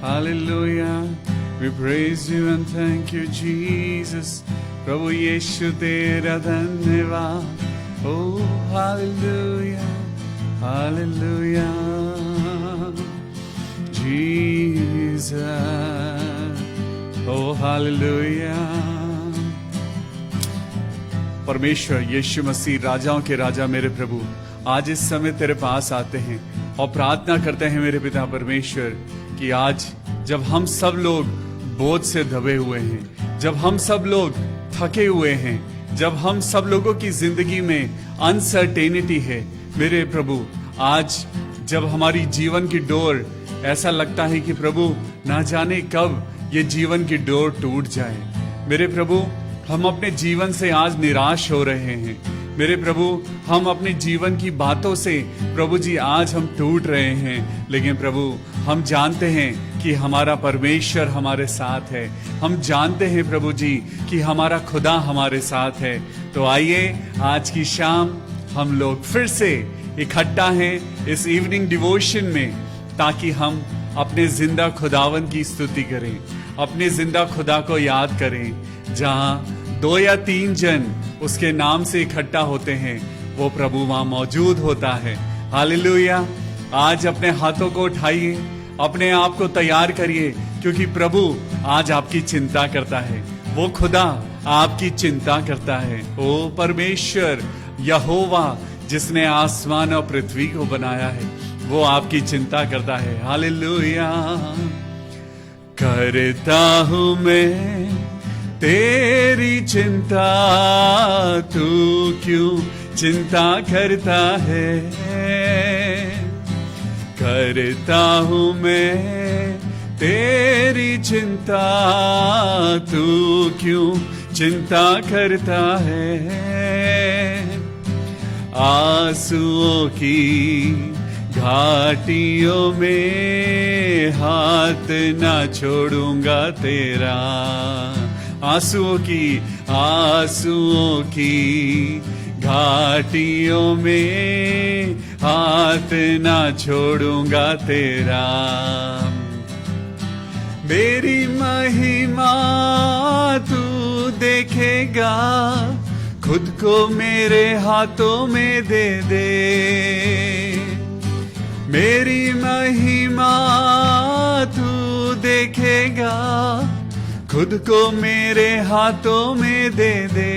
Hallelujah. We praise you and thank you, Jesus. प्रभु यीशु तेरा धन्यवाद. Oh, hallelujah, hallelujah, Jesus. Oh, hallelujah. परमेश्वर यीशु मसीह राजाओं के राजा मेरे प्रभु आज इस समय तेरे पास आते हैं और प्रार्थना करते हैं मेरे पिता परमेश्वर कि आज जब हम सब लोग बोझ से दबे हुए हैं, जब हम सब लोग थके हुए हैं, जब हम सब लोगों की जिंदगी में अनसर्टेनिटी है मेरे प्रभु, आज जब हमारी जीवन की डोर ऐसा लगता है कि प्रभु ना जाने कब ये जीवन की डोर टूट जाए, मेरे प्रभु हम अपने जीवन से आज निराश हो रहे हैं, मेरे प्रभु हम अपने जीवन की बातों से प्रभु जी आज हम टूट रहे हैं, लेकिन प्रभु हम जानते हैं कि हमारा परमेश्वर हमारे साथ है, हम जानते हैं प्रभु जी कि हमारा खुदा हमारे साथ है। तो आइए आज की शाम हम लोग फिर से इकट्ठा हैं इस इवनिंग डिवोशन में, ताकि हम अपने जिंदा खुदावन की स्तुति करें, अपने जिंदा खुदा को याद करें। जहां 2 या 3 जन उसके नाम से इकट्ठा होते हैं वो प्रभु वहां मौजूद होता है। हालेलुया। आज अपने हाथों को उठाइए, अपने आप को तैयार करिए, क्योंकि प्रभु आज आपकी चिंता करता है, वो खुदा आपकी चिंता करता है। ओ परमेश्वर यहोवा जिसने आसमान और पृथ्वी को बनाया है वो आपकी चिंता करता है। हालेलुया। करता हूं मैं तेरी चिंता, तू क्यों चिंता करता है। करता हूं मैं तेरी चिंता, तू क्यों चिंता करता है। आंसुओं की घाटियों में हाथ ना छोड़ूंगा तेरा। आंसुओं की घाटियों में हाथ ना छोड़ूंगा तेरा। मेरी महिमा तू देखेगा, खुद को मेरे हाथों में दे दे। मेरी महिमा तू देखेगा, खुद को मेरे हाथों में दे दे।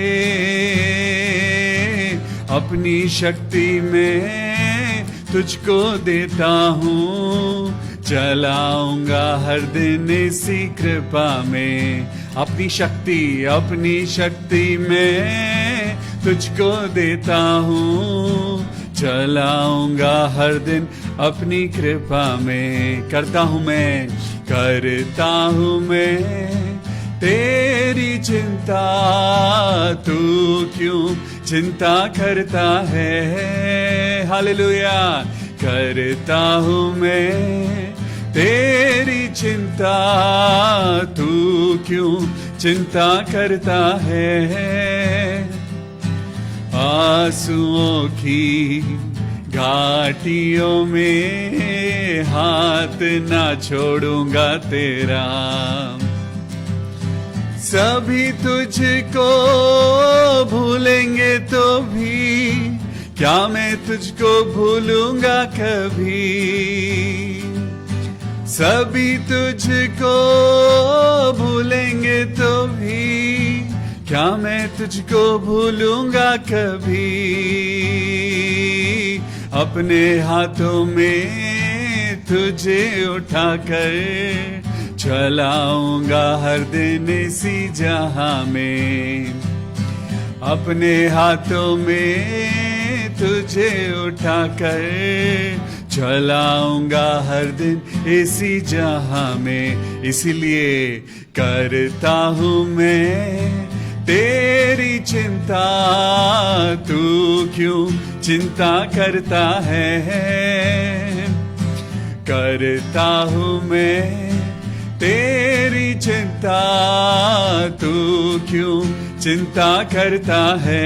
अपनी शक्ति में तुझको देता हूँ, चलाऊंगा हर दिन इसी कृपा में। अपनी शक्ति में तुझको देता हूँ, चलाऊंगा हर दिन अपनी कृपा में। करता हूँ मैं तेरी चिंता, तू क्यों चिंता करता है। हालेलुया। करता हूं मैं तेरी चिंता, तू क्यों चिंता करता है। आंसुओं की घाटियों में हाथ ना छोड़ूंगा तेरा। सभी तुझको भूलेंगे तो भी क्या मैं तुझको भूलूंगा कभी। सभी तुझको भूलेंगे तो भी क्या मैं तुझको भूलूंगा कभी। अपने हाथों में तुझे उठाकर चलाऊंगा हर दिन इसी जहां में। अपने हाथों में तुझे उठाकर चलाऊंगा हर दिन इसी जहां में। इसीलिए करता हूं मैं तेरी चिंता, तू क्यों चिंता करता है। करता हूं मैं तेरी चिंता, तू क्यों चिंता करता है।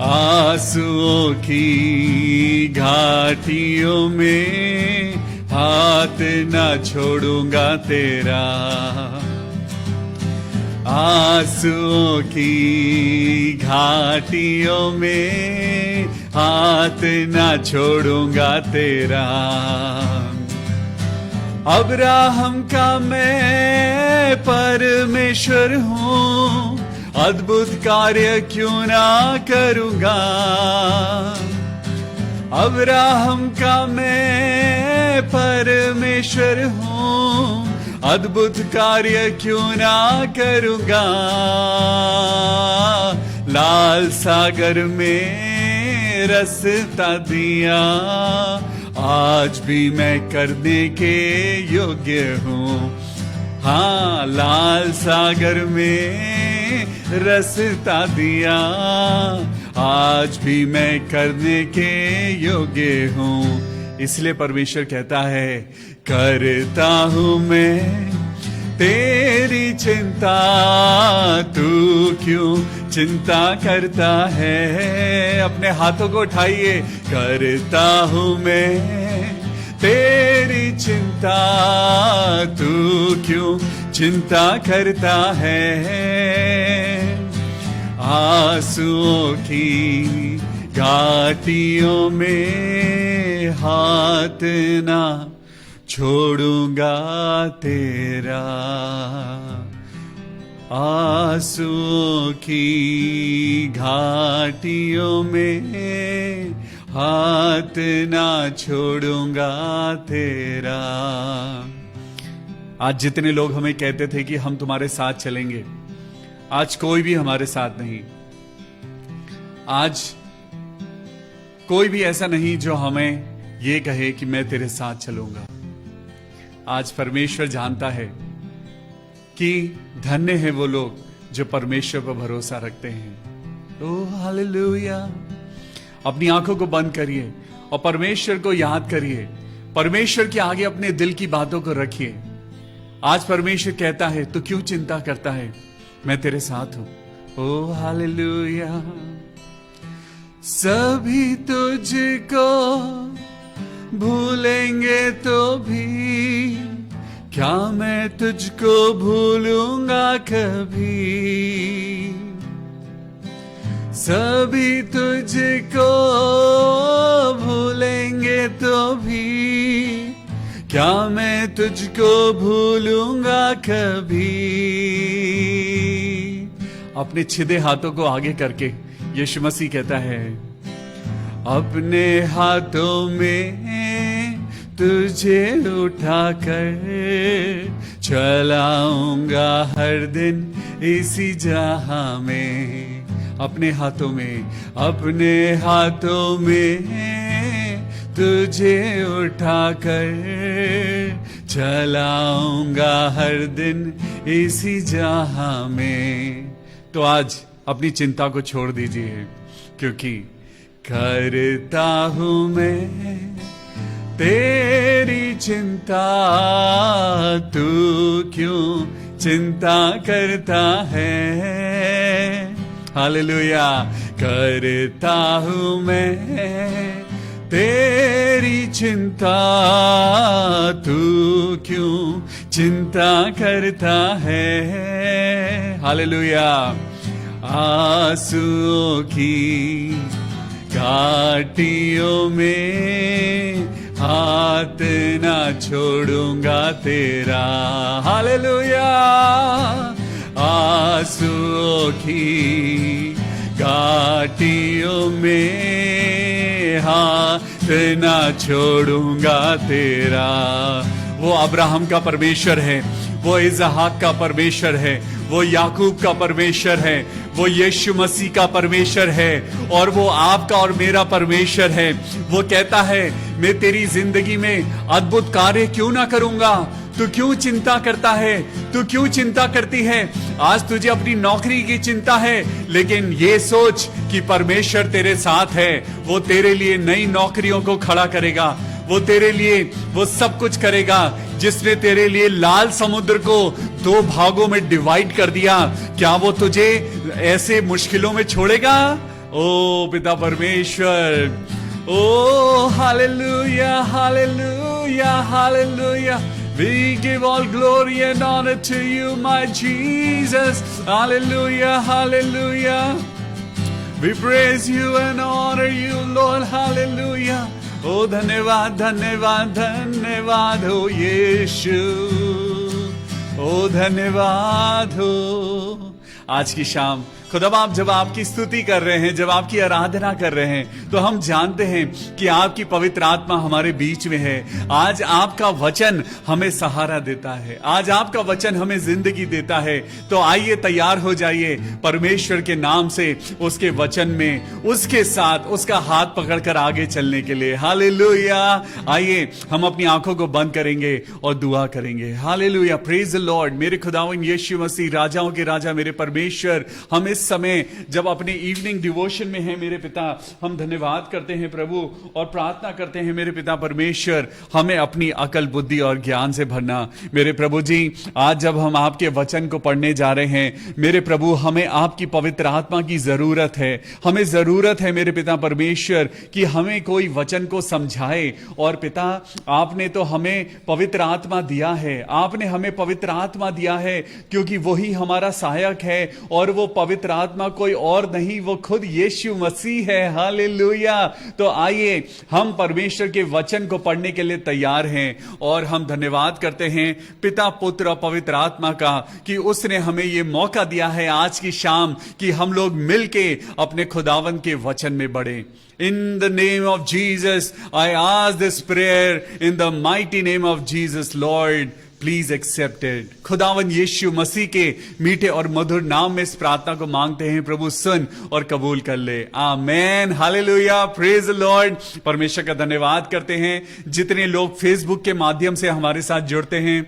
आंसुओं की घाटियों में हाथ ना छोड़ूंगा तेरा, आंसुओं की घाटियों में हाथ ना छोड़ूंगा तेरा। अब्राहम का मैं परमेश्वर हूँ, अद्भुत कार्य क्यों ना करूंगा। अब्राहम का मैं परमेश्वर हूँ, अद्भुत कार्य क्यों ना करूंगा। लाल सागर में रास्ता दिया, आज भी मैं करने के योग्य हूँ। हाँ, लाल सागर में रास्ता दिया, आज भी मैं करने के योग्य हूँ। इसलिए परमेश्वर कहता है, करता हूँ मैं तेरी चिंता, तू क्यों चिंता करता है। अपने हाथों को उठाइए, करता हूँ मैं तेरी चिंता, तू क्यों चिंता करता है। आंसुओं की घाटियों में हाथ ना छोड़ूंगा तेरा, आंसुओं की घाटियों में हाथ ना छोड़ूंगा तेरा। आज जितने लोग हमें कहते थे कि हम तुम्हारे साथ चलेंगे, आज कोई भी हमारे साथ नहीं। आज कोई भी ऐसा नहीं जो हमें ये कहे कि मैं तेरे साथ चलूंगा। आज परमेश्वर जानता है कि धन्य है वो लोग जो परमेश्वर पर भरोसा रखते हैं। Oh hallelujah. अपनी आंखों को बंद करिए और परमेश्वर को याद करिए, परमेश्वर के आगे अपने दिल की बातों को रखिए। आज परमेश्वर कहता है, तू क्यों चिंता करता है, मैं तेरे साथ हूं। Oh hallelujah. सभी तुझको भूलेंगे तो भी क्या मैं तुझको भूलूंगा कभी। सभी तुझको भूलेंगे तो भी क्या मैं तुझको भूलूंगा कभी। अपने छिदे हाथों को आगे करके यीशु मसीह कहता है, अपने हाथों में तुझे उठाकर चलाऊंगा हर दिन इसी जहां में। अपने हाथों में, अपने हाथों में तुझे उठाकर चलाऊंगा हर दिन इसी जहां में। तो आज अपनी चिंता को छोड़ दीजिए, क्योंकि करता हूं मैं तेरी चिंता, तू क्यों चिंता करता है। हालेलुया। करता हूं मैं तेरी चिंता, तू क्यों चिंता करता है। हालेलुया। आंसुओं की घाटियों में हाथ ना छोड़ूंगा तेरा। हालेलुया। आंसुओं की घाटियों में हाथ ना छोड़ूंगा तेरा। वो अब्राहम का परमेश्वर है, वो इज़हाक का परमेश्वर है, वो याकूब का परमेश्वर है, वो यीशु मसीह का परमेश्वर है, और वो आपका और मेरा परमेश्वर है। वो कहता है, मैं तेरी जिंदगी में अद्भुत कार्य क्यों ना करूंगा। तू क्यों चिंता करता है, तू क्यों चिंता करती है। आज तुझे अपनी नौकरी की चिंता है, लेकिन ये सोच कि परमेश्वर तेरे साथ है। वो तेरे लिए नई नौकरियों को खड़ा करेगा, वो तेरे लिए वो सब कुछ करेगा। जिसने तेरे लिए लाल समुद्र को 2 भागों में डिवाइड कर दिया, क्या वो तुझे ऐसे मुश्किलों में छोड़ेगा। ओ पिता परमेश्वर, ओ hallelujah hallelujah. Hallelujah, hallelujah. We give all glory and honor to you, my Jesus. Hallelujah, hallelujah. We praise you and honor you, Lord. Hallelujah. Oh, धन्यवाद धन्यवाद धन्यवाद हो यीशु, ओ धन्यवाद हो। आज की शाम खुदा बाप जब आपकी स्तुति कर रहे हैं, जब आपकी आराधना कर रहे हैं, तो हम जानते हैं कि आपकी पवित्र आत्मा हमारे बीच में है। आज आपका वचन हमें सहारा देता है, आज आपका वचन हमें जिंदगी देता है। तो आइए तैयार हो जाइए परमेश्वर के नाम से, उसके वचन में, उसके साथ उसका हाथ पकड़कर आगे चलने के लिए। हालेलुया। आइए हम अपनी आंखों को बंद करेंगे और दुआ करेंगे। Hallelujah, praise the Lord. मेरे खुदावंद यीशु मसीह, राजाओं के राजा, मेरे परमेश्वर, हम इस समय जब अपने इवनिंग डिवोशन में हैं मेरे पिता, हम धन्यवाद करते हैं प्रभु और प्रार्थना करते हैं मेरे पिता परमेश्वर, हमें अपनी अकल, बुद्धि और ज्ञान से भरना। मेरे प्रभु जी, आज जब हम आपके वचन को पढ़ने जा रहे हैं मेरे प्रभु, हमें आपकी पवित्र आत्मा की जरूरत है। हमें जरूरत है मेरे पिता परमेश्वर कि हमें कोई वचन को समझाए। और पिता, आपने तो हमें पवित्र आत्मा दिया है, आपने हमें पवित्र आत्मा दिया है क्योंकि वही हमारा सहायक है, और वो पवित्र आत्मा कोई और नहीं, वो खुद यीशु मसीह है। हालेलुया। तो आइए हम परमेश्वर के वचन को पढ़ने के लिए तैयार हैं, और हम धन्यवाद करते हैं पिता, पुत्र और पवित्र आत्मा का कि उसने हमें यह मौका दिया है आज की शाम कि हम लोग मिलके अपने खुदावन के वचन में बढ़े। In the name of Jesus, I ask this prayer in the mighty name of Jesus, Lord. Please accepted. खुदावन यीशु मसीह के मीठे और मधुर नाम में इस प्रार्थना को मांगते हैं प्रभु, सुन और कबूल कर ले। आमेन, हालेलुया, प्रेज द लॉर्ड। परमेश्वर का धन्यवाद करते हैं जितने लोग फेसबुक के माध्यम से हमारे साथ जुड़ते हैं,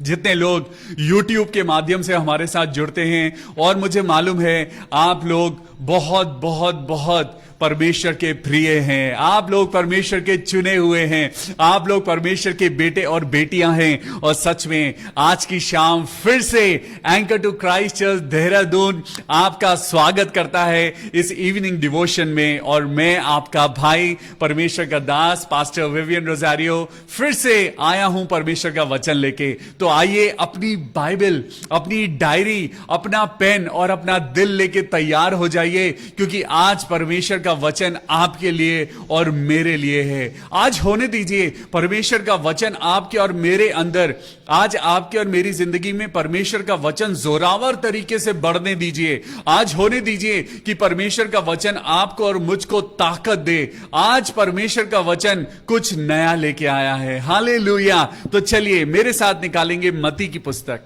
जितने लोग YouTube के माध्यम से हमारे साथ जुड़ते हैं, और मुझे मालूम है आप लोग बहुत बहुत बहुत परमेश्वर के प्रिय हैं, आप लोग परमेश्वर के चुने हुए हैं, आप लोग परमेश्वर के बेटे और बेटियां हैं। और सच में आज की शाम फिर से anchor to Christ Church Dehradun आपका स्वागत करता है इस इवनिंग डिवोशन में। और मैं आपका भाई, परमेश्वर का दास, पास्टर विवियन रोजारियो, फिर से आया हूं परमेश्वर का वचन लेके। तो आइए अपनी बाइबल, अपनी डायरी, अपना पेन और अपना दिल लेके तैयार हो जाइए, क्योंकि आज परमेश्वर का वचन आपके लिए और मेरे लिए है। आज होने दीजिए परमेश्वर का वचन आपके और मेरे अंदर, आज आपके और मेरी जिंदगी में परमेश्वर का वचन जोरावर तरीके से बढ़ने दीजिए। आज होने दीजिए कि परमेश्वर का वचन आपको और मुझको ताकत दे। आज परमेश्वर का वचन कुछ नया लेके आया है। हालेलुया। तो चलिए मेरे साथ निकालेंगे मत्ती की पुस्तक,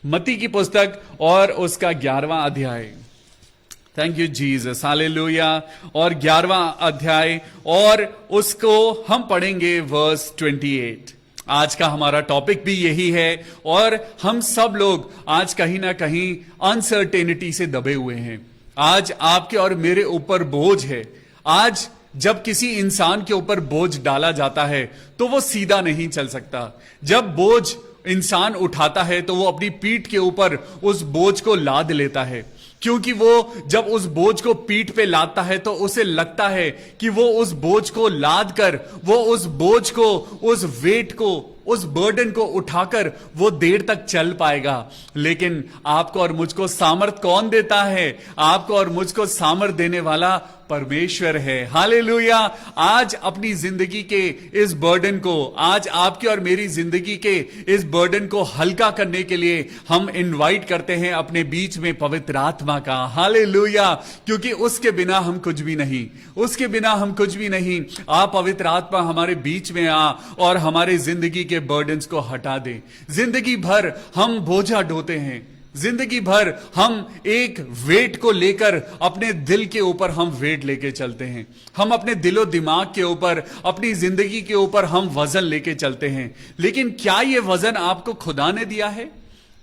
मत्ती की पुस्तक और उसका 11वां अध्याय। Thank you Jesus, hallelujah. और 11वां अध्याय, और उसको हम पढ़ेंगे वर्स 28। आज का हमारा टॉपिक भी यही है, और हम सब लोग आज कहीं ना कहीं अनसर्टेनिटी से दबे हुए हैं। आज आपके और मेरे ऊपर बोझ है। आज जब किसी इंसान के ऊपर बोझ डाला जाता है तो वो सीधा नहीं चल सकता। जब बोझ इंसान उठाता है तो वो अपनी पीठ के ऊपर उस बोझ को लाद लेता है, क्योंकि वो जब उस बोझ को पीठ पे लादता है तो उसे लगता है कि वो उस बोझ को लाद कर, वो उस बोझ को, उस वेट को, उस बर्डन को उठाकर वो देर तक चल पाएगा। लेकिन आपको और मुझको सामर्थ कौन देता है? आपको और मुझको सामर्थ देने वाला परमेश्वर है। हालेलुया। आज अपनी जिंदगी के इस बर्डन को, आज आपकी और मेरी जिंदगी के इस बर्डन को हल्का करने के लिए हम इनवाइट करते हैं अपने बीच में पवित्र आत्मा का। हालेलुया। क्योंकि उसके बिना हम कुछ भी नहीं, उसके बिना हम कुछ भी नहीं। आप पवित्र आत्मा हमारे बीच में आ और हमारे जिंदगी के बर्डन्स को हटा दे। जिंदगी भर हम बोझा ढोते हैं, जिंदगी भर हम एक वेट को लेकर अपने दिल के ऊपर हम वेट लेके चलते हैं। हम अपने दिलो दिमाग के ऊपर, अपनी जिंदगी के ऊपर हम वजन लेके चलते हैं। लेकिन क्या ये वजन आपको खुदा ने दिया है?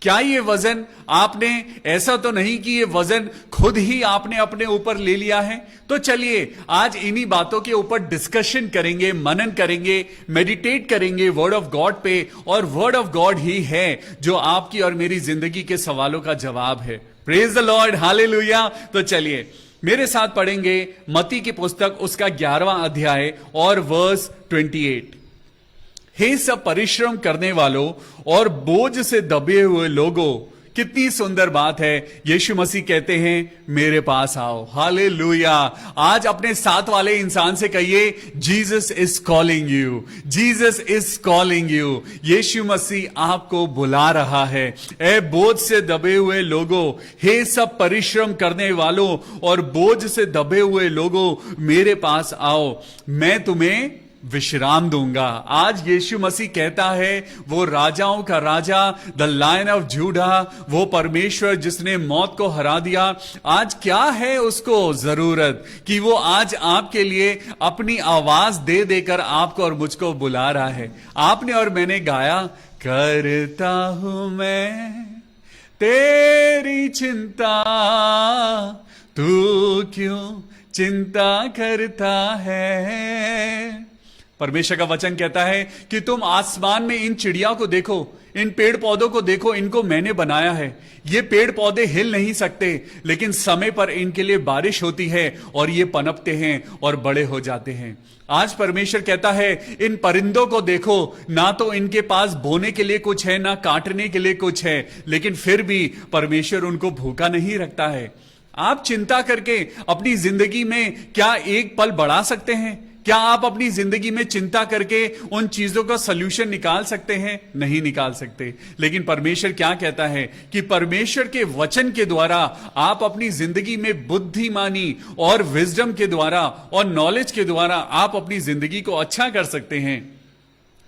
क्या ये वजन आपने, ऐसा तो नहीं कि ये वजन खुद ही आपने अपने ऊपर ले लिया है? तो चलिए आज इन्हीं बातों के ऊपर डिस्कशन करेंगे, मनन करेंगे, मेडिटेट करेंगे वर्ड ऑफ गॉड पे। और वर्ड ऑफ गॉड ही है जो आपकी और मेरी जिंदगी के सवालों का जवाब है। Praise the Lord, hallelujah. तो चलिए मेरे साथ पढ़ेंगे मत्ती की पुस्तक, उसका 11वां अध्याय और वर्स 28। हे सब परिश्रम करने वालों और बोझ से दबे हुए लोगों। कितनी सुंदर बात है। यीशु मसीह कहते हैं मेरे पास आओ। हालेलुया। आज अपने साथ वाले इंसान से कहिए, Jesus is calling you, Jesus is calling you. Yeshu Masih आपको बुला रहा है। ए बोझ से दबे हुए लोगों, हे सब परिश्रम करने वालों और बोझ से दबे हुए लोगों, मेरे पास आओ, मैं तुम्हें विश्राम दूंगा। आज यीशु मसीह कहता है, वो राजाओं का राजा, द लायन ऑफ जूडा, वो परमेश्वर जिसने मौत को हरा दिया, आज क्या है उसको जरूरत कि वो आज आपके लिए अपनी आवाज दे देकर आपको और मुझको बुला रहा है। आपने और मैंने गाया, करता हूं मैं तेरी चिंता, तू क्यों चिंता करता है। परमेश्वर का वचन कहता है कि तुम आसमान में इन चिड़िया को देखो, इन पेड़ पौधों को देखो, इनको मैंने बनाया है। ये पेड़ पौधे हिल नहीं सकते, लेकिन समय पर इनके लिए बारिश होती है और ये पनपते हैं और बड़े हो जाते हैं। आज परमेश्वर कहता है, इन परिंदों को देखो, ना तो इनके पास बोने के लिए कुछ है, ना काटने के लिए कुछ है, लेकिन फिर भी परमेश्वर उनको भूखा नहीं रखता है। आप चिंता करके अपनी जिंदगी में क्या एक पल बढ़ा सकते हैं? क्या आप अपनी जिंदगी में चिंता करके उन चीजों का सलूशन निकाल सकते हैं? नहीं निकाल सकते। लेकिन परमेश्वर क्या कहता है कि परमेश्वर के वचन के द्वारा आप अपनी जिंदगी में बुद्धिमानी और विजडम के द्वारा और नॉलेज के द्वारा आप अपनी जिंदगी को अच्छा कर सकते हैं।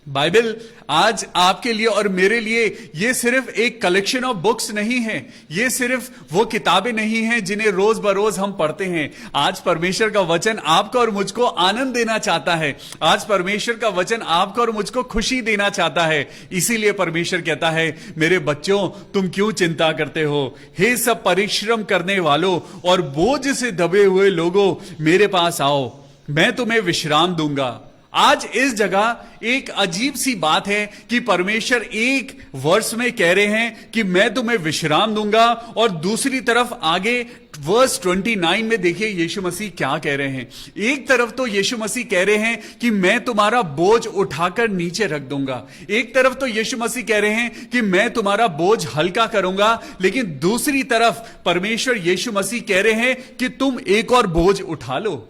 बाइबल आज आपके लिए और मेरे लिए ये सिर्फ एक कलेक्शन ऑफ बुक्स नहीं है, ये सिर्फ वो किताबें नहीं हैं जिन्हें रोज बरोज हम पढ़ते हैं। आज परमेश्वर का वचन आपको और मुझको आनंद देना चाहता है। आज परमेश्वर का वचन आपको और मुझको खुशी देना चाहता है। इसीलिए परमेश्वर कहता है, मेरे बच्चों तुम क्यों चिंता करते हो? हे सब परिश्रम करने वालों और बोझ से दबे हुए लोगों, मेरे पास आओ, मैं तुम्हें विश्राम दूंगा। आज इस जगह एक अजीब सी बात है कि परमेश्वर एक वर्ष में कह रहे हैं कि मैं तुम्हें विश्राम दूंगा, और दूसरी तरफ आगे वर्स 29 में देखिए यीशु मसीह क्या कह रहे हैं। एक तरफ तो यीशु मसीह कह रहे हैं कि मैं तुम्हारा बोझ उठाकर नीचे रख दूंगा, एक तरफ तो यीशु मसीह कह रहे हैं कि मैं तुम्हारा बोझ हल्का करूंगा, लेकिन दूसरी तरफ परमेश्वर यीशु मसीह कह रहे हैं कि तुम एक और बोझ उठा लो।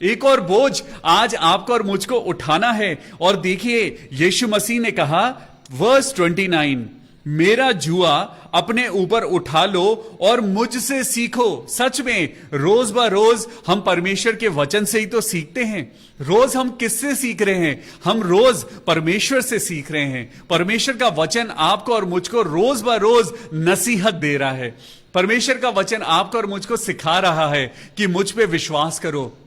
एक और बोझ आज आपको और मुझको उठाना है। और देखिए यीशु मसीह ने कहा वर्स 29, मेरा जुआ अपने ऊपर उठा लो और मुझसे सीखो। सच में रोज ब रोज हम परमेश्वर के वचन से ही तो सीखते हैं। रोज हम किससे सीख रहे हैं? हम रोज परमेश्वर से सीख रहे हैं। परमेश्वर का वचन आपको और मुझको रोज ब रोज नसीहत दे रहा है। परमेश्वर का वचन आपको और मुझको सिखा रहा है कि मुझ पे विश्वास करो,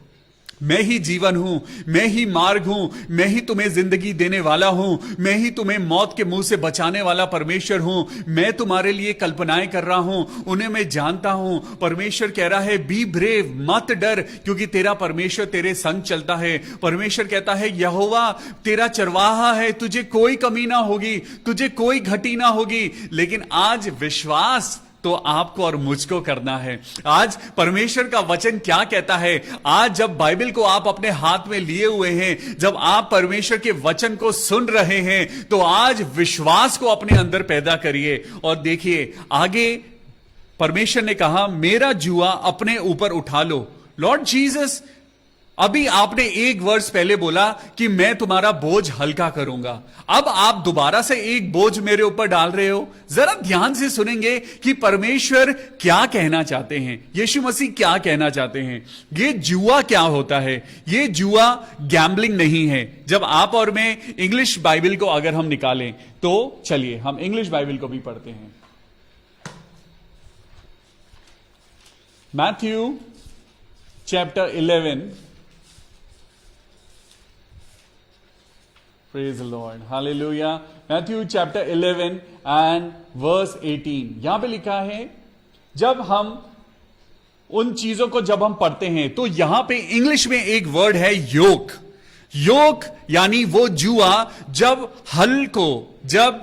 मैं ही जीवन हूं, मैं ही मार्ग हूं, मैं ही तुम्हें जिंदगी देने वाला हूं, मैं ही तुम्हें मौत के मुंह से बचाने वाला परमेश्वर हूं। मैं तुम्हारे लिए कल्पनाएं कर रहा हूं, उन्हें मैं जानता हूं। परमेश्वर कह रहा है बी ब्रेव, मत डर, क्योंकि तेरा परमेश्वर तेरे संग चलता है। परमेश्वर कहता है यहोवा तेरा चरवाहा है, तुझे कोई कमी ना होगी, तुझे कोई घटी ना होगी। लेकिन आज विश्वास तो आपको और मुझको करना है। आज परमेश्वर का वचन क्या कहता है? आज जब बाइबल को आप अपने हाथ में लिए हुए हैं, जब आप परमेश्वर के वचन को सुन रहे हैं, तो आज विश्वास को अपने अंदर पैदा करिए। और देखिए आगे परमेश्वर ने कहा, मेरा जुआ अपने ऊपर उठा लो। लॉर्ड जीसस, अभी आपने एक वर्ष पहले बोला कि मैं तुम्हारा बोझ हल्का करूंगा, अब आप दोबारा से एक बोझ मेरे ऊपर डाल रहे हो। जरा ध्यान से सुनेंगे कि परमेश्वर क्या कहना चाहते हैं, यीशु मसीह क्या कहना चाहते हैं। ये जुआ क्या होता है? ये जुआ गैम्बलिंग नहीं है। जब आप और मैं इंग्लिश बाइबल को अगर हम निकालें, तो चलिए हम इंग्लिश बाइबल को भी पढ़ते हैं। Matthew chapter 11, Praise the Lord. Hallelujah. Matthew chapter 11 and verse 18. यहां पे लिखा है, जब हम उन चीजों को जब हम पढ़ते हैं तो यहां पे इंग्लिश में एक वर्ड है योक। योक यानी वो जुआ जब हल को, जब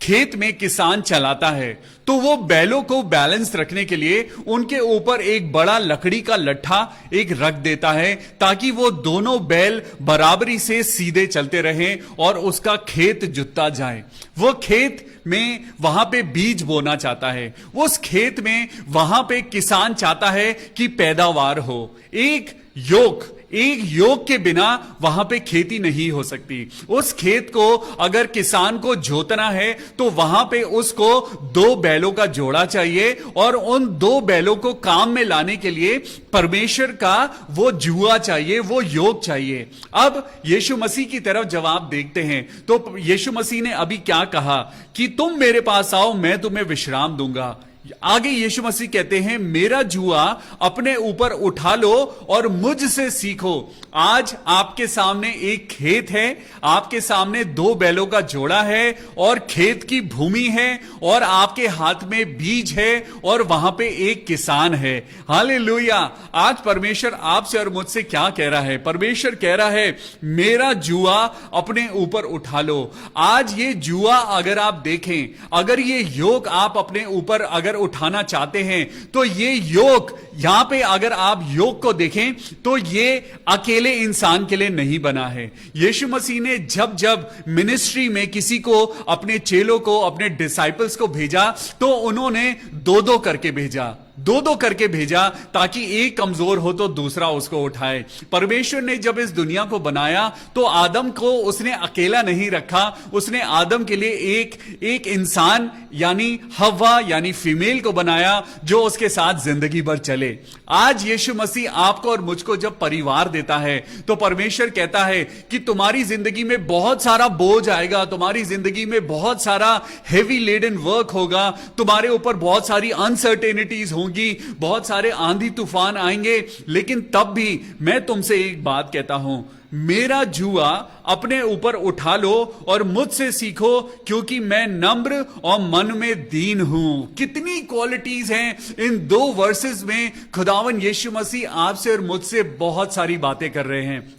खेत में किसान चलाता है तो वो बैलों को बैलेंस रखने के लिए उनके ऊपर एक बड़ा लकड़ी का लट्ठा एक रख देता है ताकि वो दोनों बैल बराबरी से सीधे चलते रहें और उसका खेत जुतता जाए। वो खेत में वहां पे बीज बोना चाहता है, उस खेत में वहां पे किसान चाहता है कि पैदावार हो। एक योग के बिना वहां पे खेती नहीं हो सकती। उस खेत को अगर किसान को जोतना है तो वहां पे उसको 2 बैलों का जोड़ा चाहिए और उन 2 बैलों को काम में लाने के लिए परमेश्वर का वो जुआ चाहिए, वो योग चाहिए। अब यीशु मसीह की तरफ जब आप देखते हैं तो यीशु मसीह ने अभी क्या कहा कि तुम मेरे पास आओ, मैं तुम्हें विश्राम दूंगा। आगे यीशु मसीह कहते हैं मेरा जुआ अपने ऊपर उठा लो और मुझसे सीखो। आज आपके सामने एक खेत है, आपके सामने 2 बैलों का जोड़ा है और खेत की भूमि है और आपके हाथ में बीज है और वहां पे एक किसान है। हालेलुया। आज परमेश्वर आपसे और मुझसे क्या कह रहा है? परमेश्वर कह रहा है मेरा जुआ अपने ऊपर उठा लो। आज ये जुआ अगर आप देखें, अगर ये योग आप अपने ऊपर अगर उठाना चाहते हैं तो ये योग, यहां पे अगर आप योग को देखें तो ये अकेले इंसान के लिए नहीं बना है। यीशु मसीह ने जब जब मिनिस्ट्री में किसी को, अपने चेलों को, अपने डिसाइपल्स को भेजा तो उन्होंने 2-2 करके भेजा, 2-2 करके भेजा ताकि एक कमजोर हो तो दूसरा उसको उठाए। परमेश्वर ने जब इस दुनिया को बनाया तो आदम को उसने अकेला नहीं रखा, उसने आदम के लिए एक इंसान यानी हव्वा यानी फीमेल को बनाया जो उसके साथ जिंदगी भर चले। आज यीशु मसीह आपको और मुझको जब परिवार देता है तो परमेश्वर कहता है कि तुम्हारी जिंदगी में बहुत सारा बोझ आएगा, तुम्हारी जिंदगी में बहुत सारा हेवी लेडन वर्क होगा, तुम्हारे ऊपर बहुत सारी अनसर्टेनिटीज होंगी, बहुत सारे आंधी तूफान आएंगे, लेकिन तब भी मैं तुमसे एक बात कहता हूं, मेरा जुआ अपने ऊपर उठा लो और मुझसे सीखो क्योंकि मैं नम्र और मन में दीन हूं। कितनी क्वालिटीज हैं इन 2 वर्सेस में। खुदावन यीशु मसीह आपसे और मुझसे बहुत सारी बातें कर रहे हैं।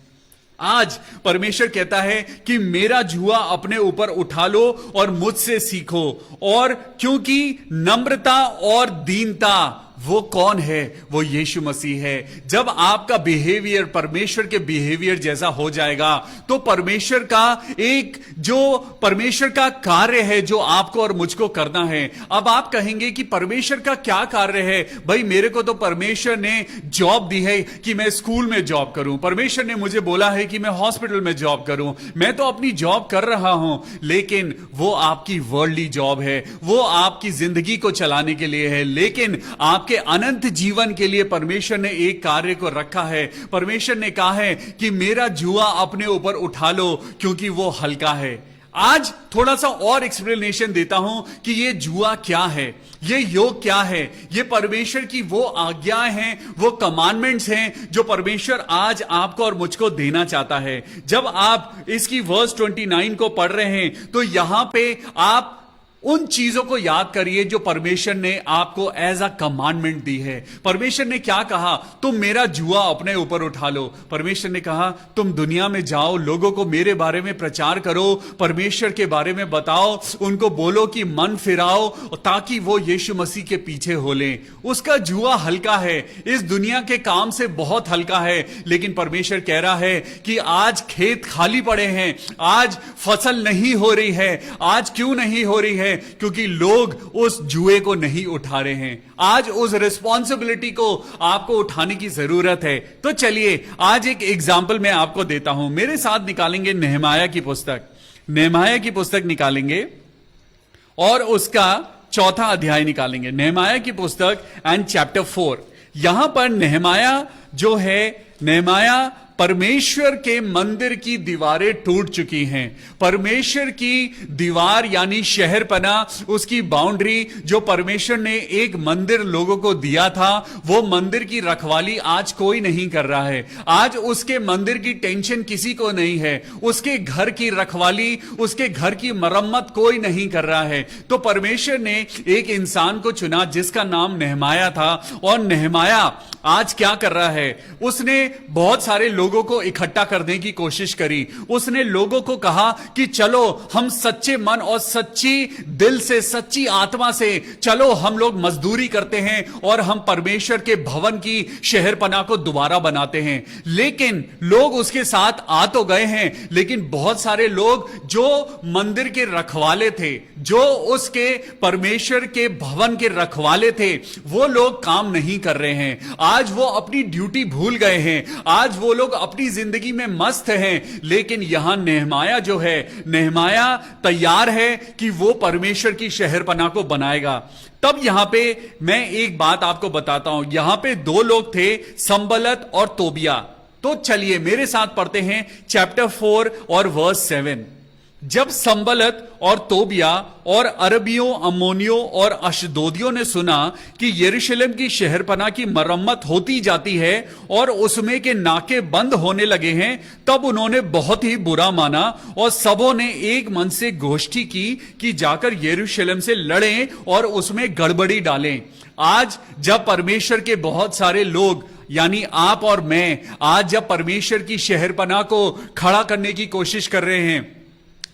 आज परमेश्वर कहता है कि मेरा जुआ अपने ऊपर उठा लो और मुझसे सीखो। और क्योंकि नम्रता और दीनता वो कौन है? वो यीशु मसीह है। जब आपका बिहेवियर परमेश्वर के बिहेवियर जैसा हो जाएगा तो परमेश्वर का कार्य है जो आपको और मुझको करना है। अब आप कहेंगे कि परमेश्वर का क्या कार्य है? भाई मेरे को तो परमेश्वर ने जॉब दी है कि मैं स्कूल में जॉब करूं, परमेश्वर ने मुझे बोला है कि मैं हॉस्पिटल में जॉब करूं, मैं तो अपनी जॉब कर रहा हूं, लेकिन वो आपकी वर्ल्डली जॉब है, वो आपकी जिंदगी को चलाने के लिए है। लेकिन आपके अनंत जीवन के लिए परमेश्वर ने एक कार्य को रखा है। परमेश्वर ने कहा है कि मेरा जुआ अपने ऊपर उठा लो क्योंकि वो हल्का है। आज थोड़ा सा और एक्सप्लेनेशन देता हूं कि ये जुआ क्या है, ये योग क्या है। ये परमेश्वर की वो आज्ञाएं हैं, वो कमांडमेंट्स हैं जो परमेश्वर आज आपको और मुझको देना चाहता है। जब आप इसकी वर्स 29 को पढ़ रहे हैं तो यहां पे आप उन चीजों को याद करिए जो परमेश्वर ने आपको एज अ कमांडमेंट दी है। परमेश्वर ने क्या कहा? तुम मेरा जुआ अपने ऊपर उठा लो। परमेश्वर ने कहा तुम दुनिया में जाओ, लोगों को मेरे बारे में प्रचार करो, परमेश्वर के बारे में बताओ, उनको बोलो कि मन फिराओ ताकि वो यीशु मसीह के पीछे हो लें। उसका जुआ हल्का है, इस दुनिया के काम से बहुत हल्का है, लेकिन परमेश्वर कह रहा है कि आज खेत खाली पड़े हैं, आज फसल नहीं हो रही है। आज क्यों नहीं हो रही है? क्योंकि लोग उस जुए को नहीं उठा रहे हैं। आज उस रिस्पॉन्सिबिलिटी को आपको उठाने की जरूरत है। तो चलिए आज एक एग्जाम्पल मैं आपको देता हूं। मेरे साथ निकालेंगे नेहमाया की पुस्तक, नेहमाया की पुस्तक निकालेंगे और उसका 4था अध्याय निकालेंगे। नेहमाया की पुस्तक एंड चैप्टर 4। यहां पर नेहमाया जो है, नेहमाया परमेश्वर के मंदिर की दीवारें टूट चुकी हैं। परमेश्वर की दीवार यानी शहरपना, उसकी बाउंड्री जो परमेश्वर ने एक मंदिर लोगों को दिया था, वो मंदिर की रखवाली आज कोई नहीं कर रहा है। आज उसके मंदिर की टेंशन किसी को नहीं है, उसके घर की रखवाली, उसके घर की मरम्मत कोई नहीं कर रहा है। तो परमेश्वर ने एक इंसान को चुना जिसका नाम नेहमाया था। और नेहमाया आज क्या कर रहा है? उसने बहुत सारे लोगों को इकट्ठा करने की कोशिश करी। उसने लोगों को कहा कि चलो हम सच्चे मन और सच्ची दिल से, सच्ची आत्मा से चलो हम लोग मजदूरी करते हैं और हम परमेश्वर के भवन की शहरपनाह को दोबारा बनाते हैं। लेकिन लोग उसके साथ आ तो गए हैं, लेकिन बहुत सारे लोग जो मंदिर के रखवाले थे, जो उसके परमेश्वर के भवन के रखवाले थे, वो लोग काम नहीं कर रहे हैं। आज वो अपनी ड्यूटी भूल गए हैं, आज वो लोग अपनी जिंदगी में मस्त हैं। लेकिन यहां नेहमाया जो है, नेहमाया तैयार है कि वो परमेश्वर की शहरपनाह को बनाएगा। तब यहां पे मैं एक बात आपको बताता हूं। यहां पे दो लोग थे, संबलत और तोबिया। तो चलिए मेरे साथ पढ़ते हैं चैप्टर 4 और वर्स 7। जब संबलत और तोबिया और अरबियों, अम्मोनियों और अशदोदियों ने सुना कि यरूशलेम की शहरपनाह की मरम्मत होती जाती है और उसमें के नाके बंद होने लगे हैं, तब उन्होंने बहुत ही बुरा माना और सबों ने एक मन से गोष्ठी की कि जाकर यरूशलेम से लड़ें और उसमें गड़बड़ी डालें। आज जब परमेश्वर के बहुत सारे लोग, यानी आप और मैं, आज जब परमेश्वर की शहरपनाह को खड़ा करने की कोशिश कर रहे हैं,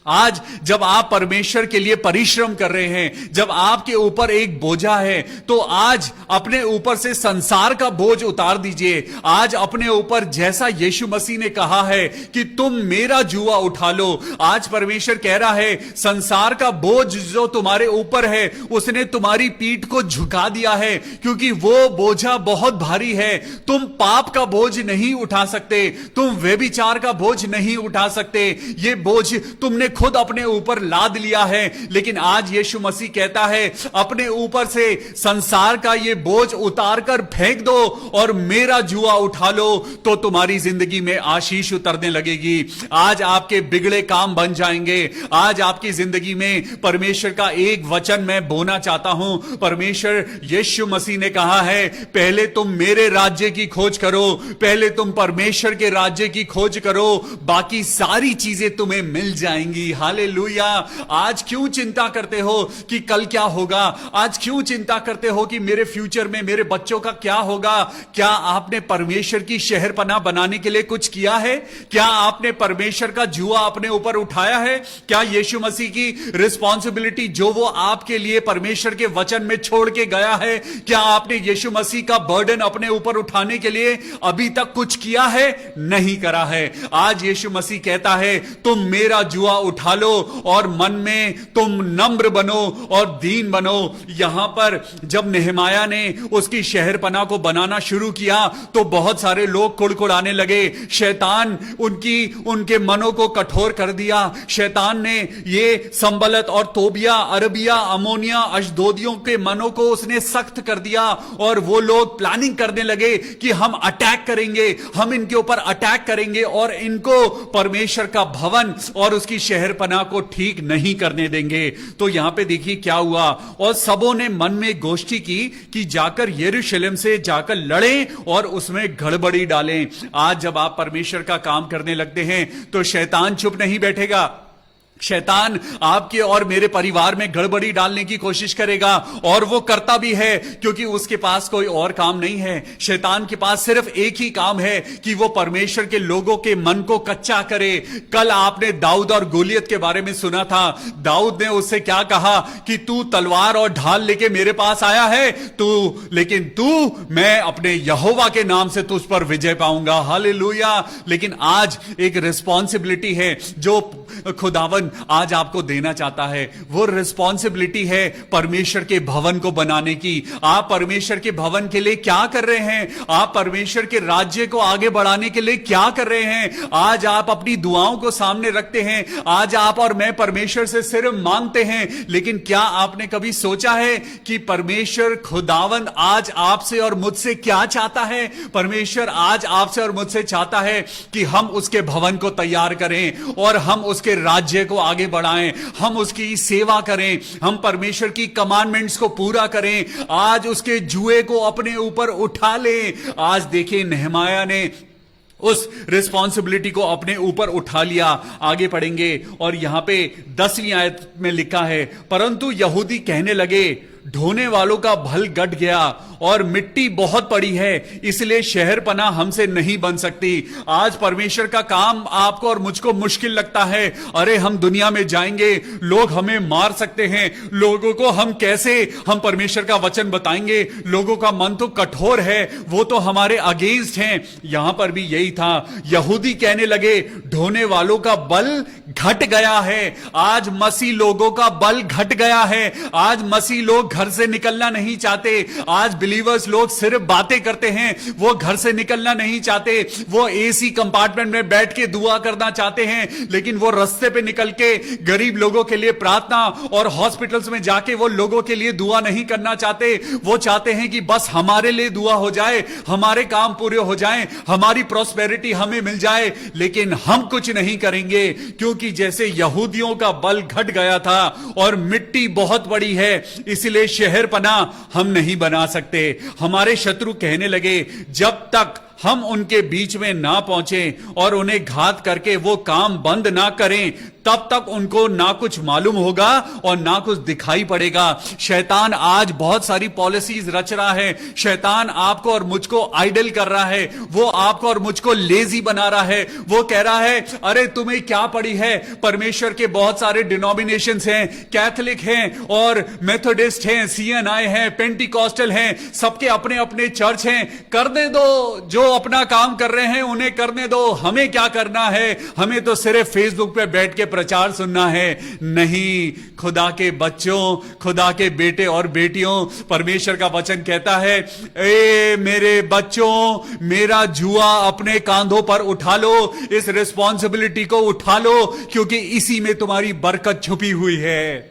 आज जब आप परमेश्वर के लिए परिश्रम कर रहे हैं, जब आपके ऊपर एक बोझा है, तो आज अपने ऊपर से संसार का बोझ उतार दीजिए। आज अपने ऊपर, जैसा यीशु मसीह ने कहा है कि तुम मेरा जुआ उठा लो, आज परमेश्वर कह रहा है संसार का बोझ जो तुम्हारे ऊपर है उसने तुम्हारी पीठ को झुका दिया है, क्योंकि वो बोझा बहुत भारी है। तुम पाप का बोझ नहीं उठा सकते, तुम व्यभिचार का बोझ नहीं उठा सकते, ये बोझ तुमने खुद अपने ऊपर लाद लिया है। लेकिन आज यीशु मसीह कहता है अपने ऊपर से संसार का ये बोझ उतार कर फेंक दो और मेरा जुआ उठा लो, तो तुम्हारी जिंदगी में आशीष उतरने लगेगी। आज आपके बिगड़े काम बन जाएंगे। आज आपकी जिंदगी में परमेश्वर का एक वचन मैं बोना चाहता हूं। परमेश्वर यीशु मसीह ने कहा है पहले तुम मेरे राज्य की खोज करो, पहले तुम परमेश्वर के राज्य की खोज करो, बाकी सारी चीजें तुम्हें मिल जाएंगी। हालेलुया। आज क्यों चिंता करते हो कि कल क्या होगा? आज क्यों चिंता करते हो कि मेरे फ्यूचर में मेरे बच्चों का क्या होगा? क्या आपने परमेश्वर की शहरपनाह बनाने के लिए कुछ किया है? क्या आपने परमेश्वर का जुआ अपने ऊपर उठाया है? क्या यीशु मसीह की रिस्पॉन्सिबिलिटी जो वो आपके लिए परमेश्वर के वचन में छोड़ के गया है, क्या आपने यीशु मसीह का बर्डन अपने ऊपर उठाने के लिए अभी तक कुछ किया है? नहीं करा है। आज यीशु मसीह कहता है तुम मेरा जुआ उठा लो और मन में तुम नम्र बनो और दीन बनो। यहां पर जब नेहमाया ने उसकी शहरपनाह को बनाना शुरू किया तो बहुत सारे लोग कुड़कुड़ाने लगे। शैतान उनके मनों को कठोर कर दिया। शैतान ने ये संबलत और तोबिया, अरबिया, अमोनिया, अशदोदियों के मनों को उसने सख्त कर दिया और वो लोग प्लानिंग करने लगे कि हम अटैक करेंगे, हम इनके ऊपर अटैक करेंगे और इनको परमेश्वर का भवन और उसकी शहरपनाह को ठीक नहीं करने देंगे। तो यहां पे देखिए क्या हुआ, और सबों ने मन में गोष्ठी की कि जाकर यरूशलेम से जाकर लड़ें और उसमें गड़बड़ी डालें। आज जब आप परमेश्वर का काम करने लगते हैं तो शैतान चुप नहीं बैठेगा। शैतान आपके और मेरे परिवार में गड़बड़ी डालने की कोशिश करेगा और वो करता भी है, क्योंकि उसके पास कोई और काम नहीं है। शैतान के पास सिर्फ एक ही काम है कि वो परमेश्वर के लोगों के मन को कच्चा करे। कल आपने दाऊद और गोलियत के बारे में सुना था। दाऊद ने उससे क्या कहा कि तू तलवार और ढाल लेके मेरे पास आया है, लेकिन मैं अपने यहोवा के नाम से तुझ पर विजय पाऊंगा। हालेलुया। लेकिन आज एक रिस्पॉन्सिबिलिटी है जो खुदावन आज आपको देना चाहता है। वो रिस्पॉन्सिबिलिटी है परमेश्वर के भवन को बनाने की। आप परमेश्वर के भवन के लिए क्या कर रहे हैं? आप परमेश्वर के राज्य को आगे बढ़ाने के लिए क्या कर रहे हैं? आज आप अपनी दुआओं को सामने रखते हैं। आज आप और मैं परमेश्वर से सिर्फ मांगते हैं, लेकिन क्या आपने कभी सोचा है कि परमेश्वर खुदावन आज आपसे और मुझसे क्या चाहता है? परमेश्वर आज आपसे और मुझसे चाहता है कि हम उसके भवन को तैयार करें और हम उसके राज्य को आगे बढ़ाएं, हम उसकी सेवा करें, हम परमेश्वर की कमांडमेंट्स को पूरा करें। आज उसके जुए को अपने ऊपर उठा लें। आज देखिए नेहमाया ने उस रिस्पॉन्सिबिलिटी को अपने ऊपर उठा लिया। आगे पढ़ेंगे और यहां पे 10वीं आयत में लिखा है, परंतु यहूदी कहने लगे ढोने वालों का भल घट गया और मिट्टी बहुत पड़ी है, इसलिए शहरपनाह हमसे नहीं बन सकती। आज परमेश्वर का काम आपको और मुझको मुश्किल लगता है। अरे हम दुनिया में जाएंगे, लोग हमें मार सकते हैं, लोगों को हम कैसे हम परमेश्वर का वचन बताएंगे, लोगों का मन तो कठोर है, वो तो हमारे अगेंस्ट हैं। यहां पर भी यही था, यहूदी कहने लगे ढोने वालों का बल घट गया है। आज मसीह लोगों का बल घट गया है। आज मसीह लोग घर से निकलना नहीं चाहते। आज बिलीवर्स लोग सिर्फ बातें करते हैं, वो घर से निकलना नहीं चाहते। वो एसी कंपार्टमेंट में बैठ के दुआ करना चाहते हैं, लेकिन वो रास्ते पे निकल के गरीब लोगों के लिए प्रार्थना और हॉस्पिटल्स में जाके वो लोगों के लिए दुआ नहीं करना चाहते। वो चाहते हैं कि बस हमारे लिए दुआ हो जाए, हमारे काम पूरे हो जाएं, हमारी प्रॉस्पेरिटी हमें मिल जाए, लेकिन हम कुछ नहीं करेंगे, क्योंकि जैसे यहूदियों का बल घट गया था और मिट्टी बहुत बड़ी है, इसलिए शहरपनाह हम नहीं बना सकते। हमारे शत्रु कहने लगे जब तक हम उनके बीच में ना पहुंचे और उन्हें घात करके वो काम बंद ना करें, तब तक उनको ना कुछ मालूम होगा और ना कुछ दिखाई पड़ेगा। शैतान आज बहुत सारी पॉलिसीज रच रहा है। शैतान आपको और मुझको आइडल कर रहा है, वो आपको और मुझको लेजी बना रहा है। वो कह रहा है अरे तुम्हें क्या पड़ी है, परमेश्वर के बहुत सारे डिनोमिनेशंस हैं, कैथोलिक हैं और मेथोडिस्ट हैं, सीएनआई हैं, पेंटिकॉस्टल हैं, सबके अपने अपने चर्च हैं, करने दो, जो अपना काम कर रहे हैं उन्हें करने दो, हमें क्या करना है, हमें तो सिर्फ फेसबुक पे बैठ के प्रचार सुनना है। नहीं, खुदा के बच्चों, खुदा के बेटे और बेटियों, परमेश्वर का वचन कहता है ए मेरे बच्चों, मेरा जुआ अपने कांधों पर उठा लो, इस रिस्पॉन्सिबिलिटी को उठा लो, क्योंकि इसी में तुम्हारी बरकत छुपी हुई है।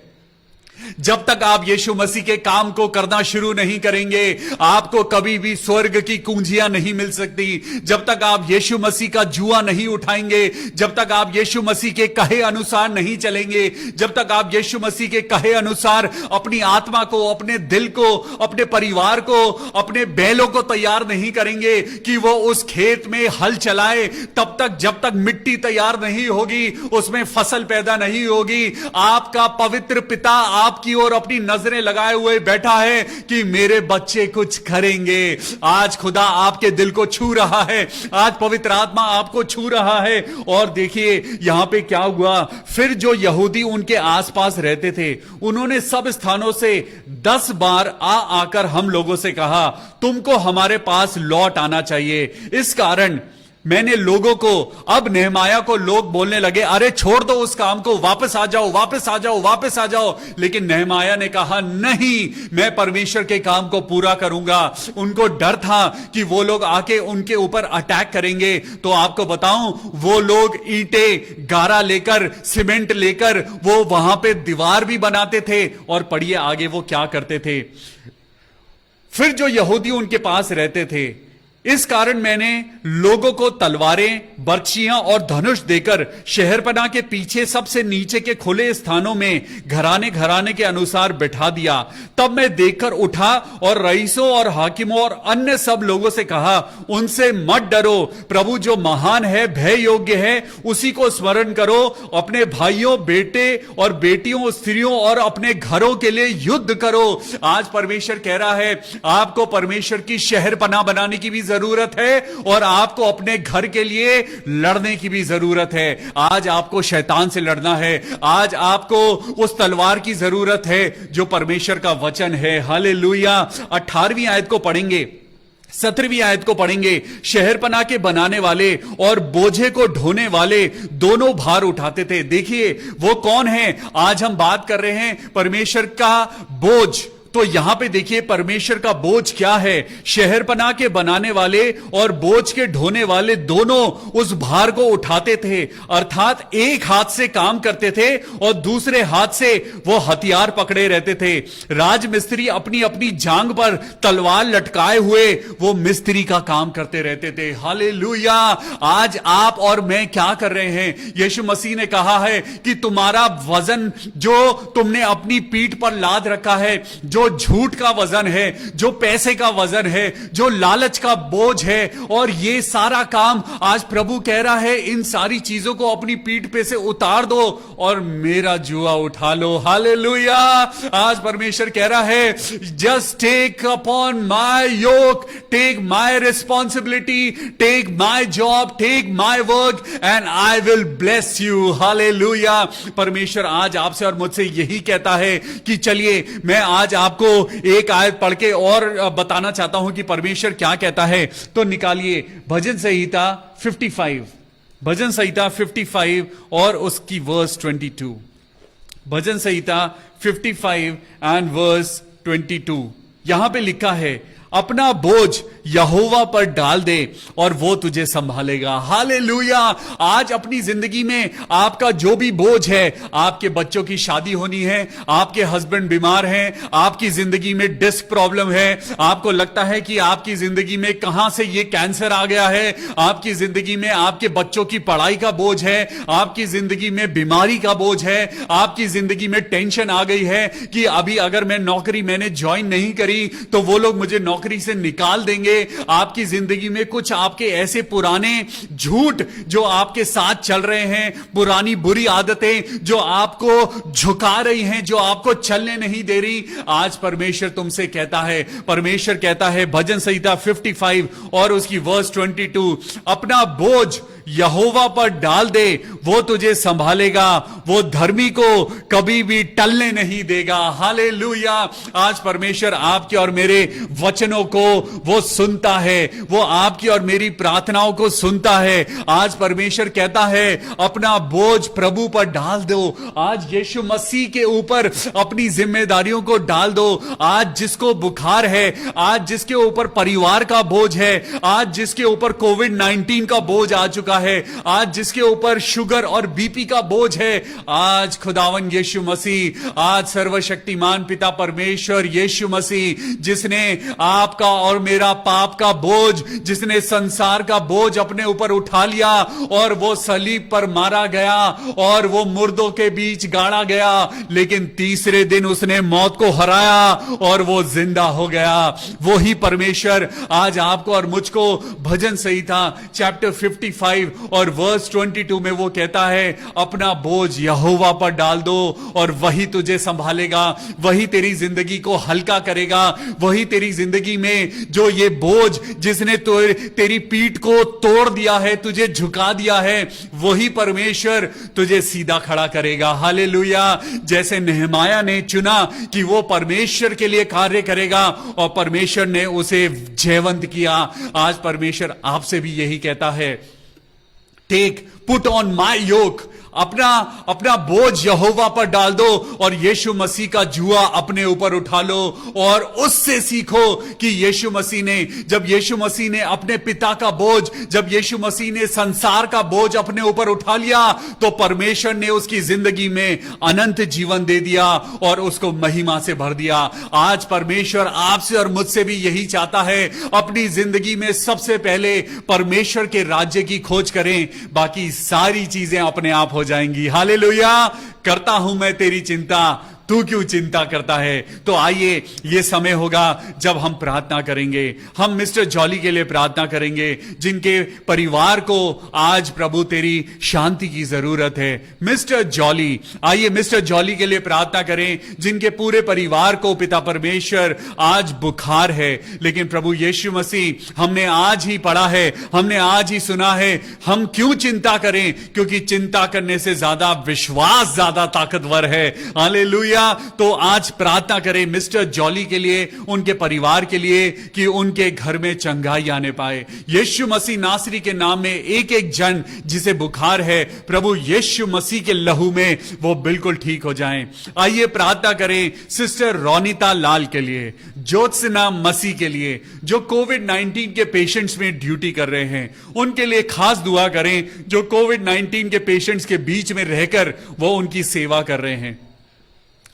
जब तक आप यीशु मसीह के काम को करना शुरू नहीं करेंगे, आपको कभी भी स्वर्ग की कुंजियां नहीं मिल सकती। जब तक आप यीशु मसीह का जुआ नहीं उठाएंगे, जब तक आप यीशु मसीह के कहे अनुसार नहीं चलेंगे, जब तक आप यीशु मसीह के कहे अनुसार अपनी आत्मा को, अपने दिल को, अपने परिवार को, अपने बैलों को तैयार नहीं करेंगे कि वो उस खेत में हल चलाए, तब तक जब तक मिट्टी तैयार नहीं होगी, उसमें फसल पैदा नहीं होगी। आपका पवित्र पिता आपकी ओर अपनी नजरें लगाए हुए बैठा है कि मेरे बच्चे कुछ करेंगे। आज खुदा आपके दिल को छू रहा है, आज पवित्र आत्मा आपको छू रहा है। और देखिए यहां पे क्या हुआ, फिर जो यहूदी उनके आसपास रहते थे, उन्होंने सब स्थानों से 10 बार आकर हम लोगों से कहा तुमको हमारे पास लौट आना चाहिए। इस कारण मैंने लोगों को, अब नेहमाया को लोग बोलने लगे अरे छोड़ दो उस काम को, वापस आ जाओ, वापस आ जाओ, वापस आ जाओ। लेकिन नेहमाया ने कहा नहीं, मैं परमेश्वर के काम को पूरा करूंगा। उनको डर था कि वो लोग आके उनके ऊपर अटैक करेंगे। तो आपको बताऊं, वो लोग ईंटें, गारा लेकर, सीमेंट लेकर वो वहां पे दीवार भी बनाते थे। और पढ़िए आगे वो क्या करते थे। फिर जो यहूदी उनके पास रहते थे, इस कारण मैंने लोगों को तलवारें, बर्छियां और धनुष देकर शहरपनाह के पीछे सबसे नीचे के खुले स्थानों में घराने घराने के अनुसार बैठा दिया। तब मैं देखकर उठा और रईसों और हाकिमों और अन्य सब लोगों से कहा उनसे मत डरो, प्रभु जो महान है, भय योग्य है, उसी को स्मरण करो। अपने भाइयों, बेटे और बेटियों, स्त्रियों और अपने घरों के लिए युद्ध करो। आज परमेश्वर कह रहा है आपको परमेश्वर की शहरपनाह बनाने की भी जरूरत है और आपको अपने घर के लिए लड़ने की भी जरूरत है। आज आपको शैतान से लड़ना है, आज आपको उस तलवार की जरूरत है जो परमेश्वर का वचन है। हालेलुया। 18वीं आयत को पढ़ेंगे, 17वीं आयत को पढ़ेंगे। शहरपनाह के बनाने वाले और बोझे को ढोने वाले दोनों भार उठाते थे। देखिए वो कौन है, आज हम बात कर रहे हैं परमेश्वर का बोझ। तो यहां पे देखिए परमेश्वर का बोझ क्या है। शहरपनाह के बनाने वाले और बोझ के ढोने वाले दोनों उस भार को उठाते थे, अर्थात एक हाथ से काम करते थे और दूसरे हाथ से वो हथियार पकड़े रहते थे। राजमिस्त्री अपनी अपनी जांग पर तलवार लटकाए हुए वो मिस्त्री का काम करते रहते थे। हालेलुया। आज आप और मैं क्या कर रहे हैं? यीशु मसीह ने कहा है कि तुम्हारा वजन जो तुमने अपनी पीठ पर लाद रखा है, जो जो झूठ का वजन है, जो पैसे का वजन है, जो लालच का बोझ है, और ये सारा काम आज प्रभु कह रहा है इन सारी चीजों को अपनी पीठ पे से उतार दो और मेरा जुआ उठा लो। हालेलुया। आज परमेश्वर कह रहा है just take upon my yoke, take my responsibility, take my job, take my work and I will bless you. Hallelujah. परमेश्वर आज आपसे और मुझसे यही कहता है कि चलिए मैं आज आपको एक आयत पढ़ के और बताना चाहता हूं कि परमेश्वर क्या कहता है। तो निकालिए भजन संहिता 55, भजन संहिता 55 और उसकी वर्स 22। भजन संहिता 55 एंड वर्स 22। यहां पे लिखा है अपना बोझ यहोवा पर डाल दे और वो तुझे संभालेगा। हालेलुया। आज अपनी जिंदगी में आपका जो भी बोझ है, आपके बच्चों की शादी होनी है, आपके हस्बैंड बीमार हैं, आपकी जिंदगी में डिस्क प्रॉब्लम है, आपको लगता है कि आपकी जिंदगी में कहां से ये कैंसर आ गया है, आपकी जिंदगी में आपके बच्चों की पढ़ाई का बोझ है, आपकी जिंदगी में बीमारी का बोझ है, आपकी जिंदगी में टेंशन आ गई है कि अभी अगर मैं नौकरी मैंने ज्वाइन नहीं करी तो वो लोग मुझे नौकरी से निकाल देंगे। आपकी जिंदगी में कुछ आपके ऐसे पुराने झूठ जो आपके साथ चल रहे हैं, पुरानी बुरी आदतें जो आपको झुका रही हैं, जो आपको चलने नहीं दे रही, आज परमेश्वर तुमसे कहता है, परमेश्वर कहता है भजन संहिता 55 और उसकी वर्स 22, अपना बोझ यहोवा पर डाल दे, वो तुझे संभालेगा, वो धर्मी को कभी भी टलने नहीं देगा। हालेलुया। आज परमेश्वर आपके और मेरे वचनों को वो सुनता है, वो आपकी और मेरी प्रार्थनाओं को सुनता है। आज परमेश्वर कहता है अपना बोझ प्रभु पर डाल दो। आज यीशु मसीह के ऊपर अपनी जिम्मेदारियों को डाल दो। आज जिसको बुखार है, आज जिसके ऊपर परिवार का बोझ है, आज जिसके ऊपर कोविड-19 का बोझ आ चुका है, आज जिसके ऊपर शुगर और बीपी का बोझ है, आज खुदावन यीशु मसीह, आज सर्वशक्तिमान पिता परमेश्वर यीशु मसीह, जिसने आपका और मेरा पाप का बोझ, जिसने संसार का बोझ अपने ऊपर उठा लिया और वो सलीब पर मारा गया और वो मुर्दों के बीच गाड़ा गया, लेकिन तीसरे दिन उसने मौत को हराया और वो जिंदा हो गया। वो ही परमेश्वर आज आपको और मुझको भजन संहिता चैप्टर 55 और वर्स 22 में वो कहता है अपना बोझ यहोवा पर डाल दो और वही तुझे संभालेगा, वही तेरी जिंदगी को हल्का करेगा, वही तेरी जिंदगी में जो ये बोझ जिसने तेरी पीठ को तोड़ दिया है, तुझे झुका दिया है, वही परमेश्वर तुझे सीधा खड़ा करेगा। हालेलुया। जैसे नेहमाया ने चुना कि वो परमेश्वर के लिए कार्य करेगा और परमेश्वर ने उसे जयवंत किया, आज परमेश्वर आपसे भी यही कहता है, टेक पुट ऑन माई योक, अपना बोझ यहोवा पर डाल दो और यीशु मसीह का जुआ अपने ऊपर उठा लो और उससे सीखो कि यीशु मसीह ने, जब यीशु मसीह ने अपने पिता का बोझ, जब यीशु मसीह ने संसार का बोझ अपने ऊपर उठा लिया तो परमेश्वर ने उसकी जिंदगी में अनंत जीवन दे दिया और उसको महिमा से भर दिया। आज परमेश्वर आपसे और मुझसे भी यही चाहता है, अपनी जिंदगी में सबसे पहले परमेश्वर के राज्य की खोज करें, बाकी सारी चीजें अपने आप हो जाएंगी। हालेलुया। करता हूं मैं तेरी चिंता, तू क्यों चिंता करता है। तो आइए, ये समय होगा जब हम प्रार्थना करेंगे। हम मिस्टर जॉली के लिए प्रार्थना करेंगे जिनके परिवार को आज प्रभु तेरी शांति की जरूरत है। मिस्टर जॉली, आइए मिस्टर जॉली के लिए प्रार्थना करें जिनके पूरे परिवार को पिता परमेश्वर आज बुखार है, लेकिन प्रभु यीशु मसीह, हमने आज ही पढ़ा है, हमने आज ही सुना है, हम क्यों चिंता करें, क्योंकि चिंता करने से ज्यादा विश्वास ज्यादा ताकतवर है। हालेलुया। तो आज प्रार्थना करें मिस्टर जॉली के लिए, उनके परिवार के लिए, कि उनके घर में चंगाई आने पाए। यीशु मसीह नासरी के नाम में एक एक जन जिसे बुखार है, प्रभु यीशु मसीह के लहू में वो बिल्कुल ठीक हो जाएं। आइए प्रार्थना करें सिस्टर रोनिता लाल के लिए, ज्योत्सना मसीह के लिए, जो कोविड-19 के पेशेंट्स में ड्यूटी कर रहे हैं, उनके लिए खास दुआ करें, जो कोविड-19 के पेशेंट्स के बीच में रहकर वो उनकी सेवा कर रहे हैं।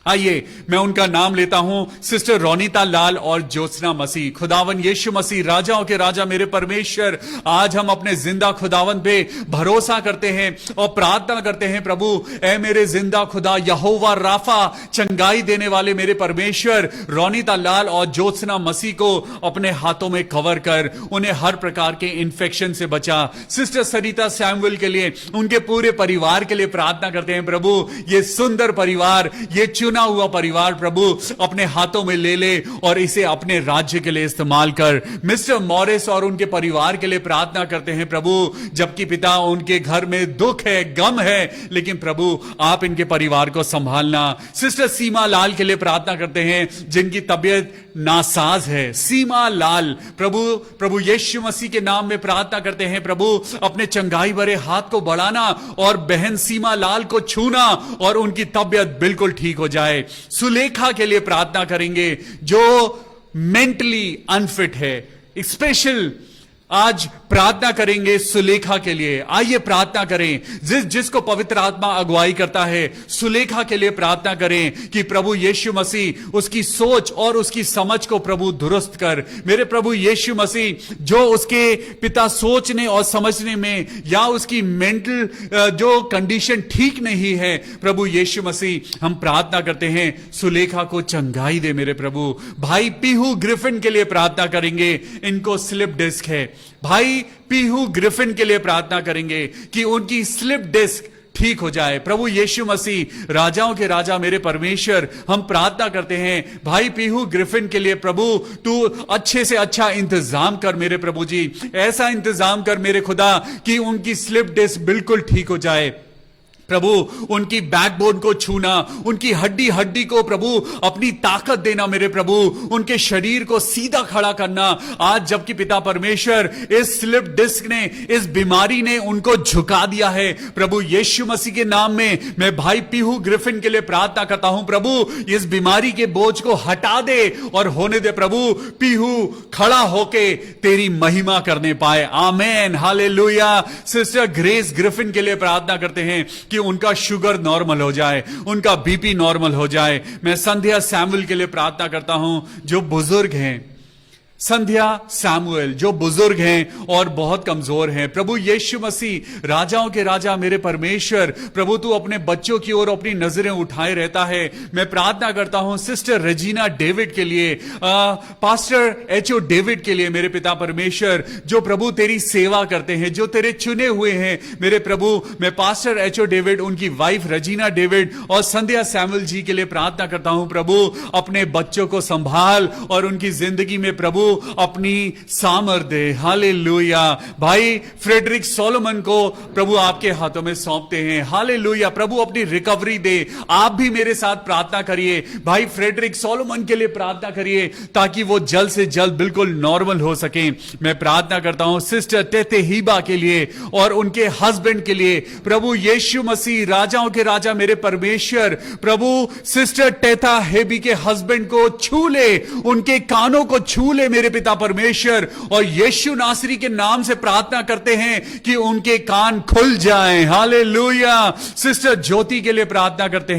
आइए मैं उनका नाम लेता हूं, सिस्टर रोनीता लाल और ज्योत्सना मसीह। खुदावन यीशु मसीह, राजाओं के राजा मेरे परमेश्वर, आज हम अपने जिंदा खुदावन पे भरोसा करते हैं और प्रार्थना करते हैं प्रभु, ऐ मेरे जिंदा खुदा यहोवा राफा, चंगाई देने वाले मेरे परमेश्वर, रोनीता लाल और ज्योत्सना मसीह को अपने हाथों में कवर कर उन्हें हर प्रकार के इंफेक्शन से बचा। सिस्टर सरिता सैमुअल के लिए, उनके पूरे परिवार के लिए प्रार्थना करते हैं प्रभु, ये सुंदर परिवार, ये चुना हुआ परिवार प्रभु अपने हाथों में ले ले और इसे अपने राज्य के लिए इस्तेमाल कर। मिस्टर मॉरिस और उनके परिवार के लिए प्रार्थना करते हैं प्रभु, जबकि पिता उनके घर में दुख है, गम है, लेकिन प्रभु आप इनके परिवार को संभालना। सिस्टर सीमा लाल के लिए प्रार्थना करते हैं जिनकी तबीयत नासाज है। सीमा लाल प्रभु यीशु मसीह के नाम में प्रार्थना करते हैं प्रभु, अपने चंगाई भरे हाथ को बढ़ाना और बहन सीमा लाल को छूना और उनकी तबीयत बिल्कुल ठीक हो जाए। सुलेखा के लिए प्रार्थना करेंगे जो मेंटली अनफिट है। स्पेशल आज प्रार्थना करेंगे सुलेखा के लिए। आइए प्रार्थना करें, जिसको पवित्र आत्मा अगुवाई करता है, सुलेखा के लिए प्रार्थना करें कि प्रभु यीशु मसीह उसकी सोच और उसकी समझ को प्रभु दुरुस्त कर। मेरे प्रभु यीशु मसीह, जो उसके पिता सोचने और समझने में या उसकी मेंटल जो कंडीशन ठीक नहीं है, प्रभु यीशु मसीह हम प्रार्थना करते हैं सुलेखा को चंगाई दे। मेरे प्रभु भाई पीहू ग्रिफिन के लिए प्रार्थना करेंगे, इनको स्लिप डिस्क है। भाई पीहू ग्रिफिन के लिए प्रार्थना करेंगे कि उनकी स्लिप डिस्क ठीक हो जाए। प्रभु यीशु मसीह, राजाओं के राजा मेरे परमेश्वर, हम प्रार्थना करते हैं भाई पीहू ग्रिफिन के लिए प्रभु, तू अच्छे से अच्छा इंतजाम कर मेरे प्रभु जी, ऐसा इंतजाम कर मेरे खुदा कि उनकी स्लिप डिस्क बिल्कुल ठीक हो जाए। प्रभु उनकी बैकबोन को छूना, उनकी हड्डी हड्डी को प्रभु अपनी ताकत देना मेरे प्रभु, उनके शरीर को सीधा खड़ा करना। आज जबकि पिता परमेश्वर इस स्लिप डिस्क ने, इस बीमारी ने उनको झुका दिया है, प्रभु यीशु मसीह के नाम में मैं भाई पीहू ग्रिफिन के लिए प्रार्थना करता हूं प्रभु, इस बीमारी के बोझ को हटा दे और होने दे प्रभु पीहू खड़ा होके तेरी महिमा करने पाए। आमेन, हालेलुया। सिस्टर ग्रेस ग्रिफिन के लिए प्रार्थना करते हैं कि उनका शुगर नॉर्मल हो जाए, उनका बीपी नॉर्मल हो जाए। मैं संध्या सैमुअल के लिए प्रार्थना करता हूं जो बुजुर्ग हैं, संध्या सैमुअल जो बुजुर्ग हैं और बहुत कमजोर हैं। प्रभु यीशु मसीह, राजाओं के राजा मेरे परमेश्वर, प्रभु तू अपने बच्चों की ओर अपनी नजरें उठाए रहता है। मैं प्रार्थना करता हूं सिस्टर रेजिना डेविड के लिए, पास्टर एचओ डेविड के लिए मेरे पिता परमेश्वर, जो प्रभु तेरी सेवा करते हैं, जो तेरे चुने हुए हैं मेरे प्रभु। मैं पास्टर एचओ डेविड, उनकी वाइफ रेजिना डेविड और संध्या सैमुअल जी के लिए प्रार्थना करता हूं प्रभु, अपने बच्चों को संभाल और उनकी जिंदगी में प्रभु अपनी सामर्थ दे। हालेलुया। भाई फ्रेडरिक सोलोमन को प्रभु आपके हाथों में सौंपते हैं। हालेलुया। प्रभु अपनी रिकवरी दे। आप भी मेरे साथ प्रार्थना करिए, भाई फ्रेडरिक सोलोमन के लिए प्रार्थना करिए ताकि वो जल्द से जल्द बिल्कुल नॉर्मल हो सके। मैं प्रार्थना करता हूं सिस्टर टेते हीबा के लिए और उनके हस्बैंड के लिए। प्रभु यीशु मसीह, राजाओं के राजा मेरे परमेश्वर, प्रभु सिस्टर टेता हेबी के हस्बैंड को छू ले, उनके कानों को छू ले मेरे पिता परमेश्वर, और यीशु नासरी के नाम से प्रार्थना करते हैं कि उनके कान खुल जाएं। हालेलुया। सिस्टर ज्योति के लिए प्रार्थना करते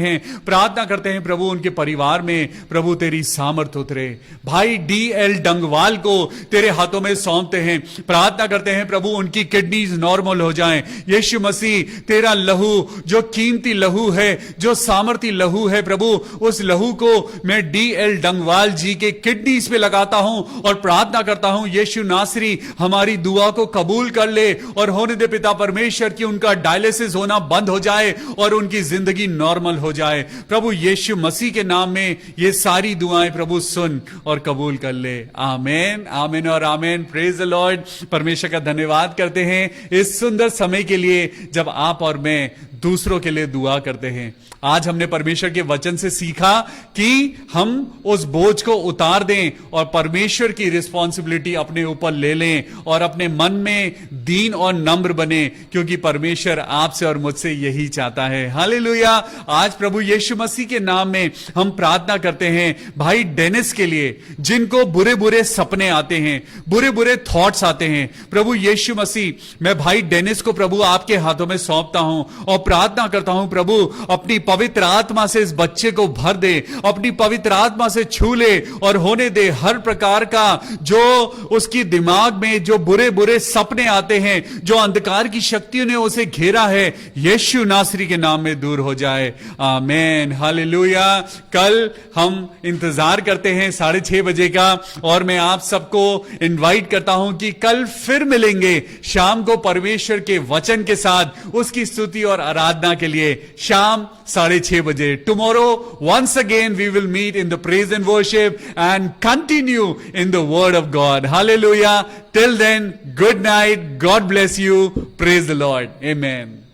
हैं प्रभु उनके परिवार में प्रभु तेरी सामर्थ उतरे। भाई डीएल डंगवाल को तेरे हाथों में सौंपते हैं, प्रार्थना करते हैं प्रभु उनकी किडनीज नॉर्मल हो जाएं। यीशु मसीह, तेरा लहू जो कीमती लहू है, जो सामर्थी लहू है प्रभु, उस लहू को मैं डीएल डंगवाल जी के किडनीज पे लगाता हूं और प्रार्थना करता हूं यीशु नासरी हमारी दुआ को कबूल कर ले और होने दे पिता परमेश्वर कि उनका डायलिसिस होना बंद हो जाए और उनकी जिंदगी नॉर्मल हो जाए। प्रभु यीशु मसीह के नाम में ये सारी दुआएं प्रभु सुन और कबूल कर ले। आमेन, आमेन और आमेन। Praise the Lord. परमेश्वर का धन्यवाद करते हैं इस सुंदर समय के लिए जब आप और मैं दूसरों के लिए दुआ करते हैं। आज हमने परमेश्वर के वचन से सीखा कि हम उस बोझ को उतार दें और परमेश्वर की रिस्पॉन्सिबिलिटी अपने ऊपर ले लें और अपने मन में दीन और नम्र बने, क्योंकि परमेश्वर आपसे और मुझसे यही चाहता है। हालेलुया। आज प्रभु यीशु मसीह के नाम में हम प्रार्थना करते हैं भाई डेनिस के लिए, जिनको बुरे बुरे सपने आते हैं, बुरे बुरे थॉट्स आते हैं। प्रभु यीशु मसीह, मैं भाई डेनिस को प्रभु आपके हाथों में सौंपता हूं और प्रार्थना करता हूं प्रभु अपनी पवित्र आत्मा से इस बच्चे को भर दे, अपनी पवित्र आत्मा से छू ले और होने दे हर प्रकार का जो उसकी दिमाग में जो बुरे बुरे सपने आते हैं, जो अंधकार की शक्तियों ने उसे घेरा है, यीशु नासरी के नाम में दूर हो जाए। आमीन, हालेलुया। कल हम इंतजार करते हैं 6:30 बजे का, और मैं आप सबको इनवाइट करता हूं कि कल फिर मिलेंगे शाम को परमेश्वर के वचन के साथ उसकी स्तुति और आराधना के लिए शाम 6:30 बजे। Tomorrow once again we will meet in the praise and worship and continue in the word of God. Hallelujah. Till then, good night. God bless you. Praise the Lord. Amen.